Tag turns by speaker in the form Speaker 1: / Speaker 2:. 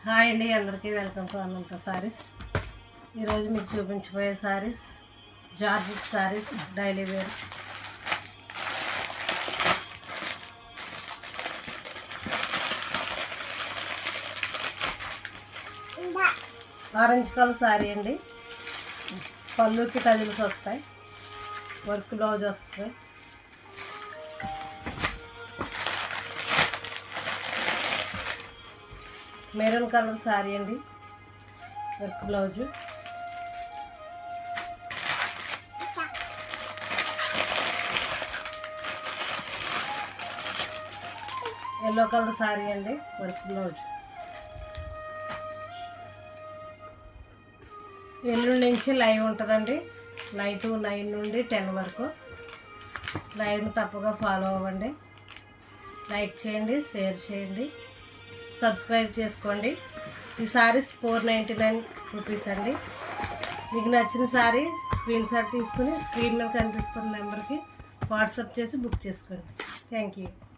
Speaker 1: Hi అండి, అందరికీ welcome to అనంత సారీస్. ఈరోజు మీకు చూపించబోయే saris georgette saris, daily wear. Orange colour sari అండి. పళ్ళుకి టజిల్స్ వస్తాయి, వర్క్ బ్లౌజ్ వస్తుంది. మెరూన్ కలర్ సారీ అండి, work blouse. Yellow colour sari అండి, వర్క్ బ్లౌజ్. ఎల్లుండి నుంచి లైవ్ ఉంటుందండి. నైట్ 9 నుండి 10 వరకు లైవ్ను తప్పగా ఫాలో అవ్వండి. లైక్ చేయండి, షేర్ చేయండి, సబ్స్క్రైబ్ చేసుకోండి. ఈ సారీస్ 499 రూపీస్ అండి. మీకు నచ్చిన సారీ స్క్రీన్ షాట్ తీసుకుని స్క్రీన్ మీద కనిపిస్తున్న నెంబర్కి వాట్సాప్ చేసి బుక్ చేసుకోండి. Thank you.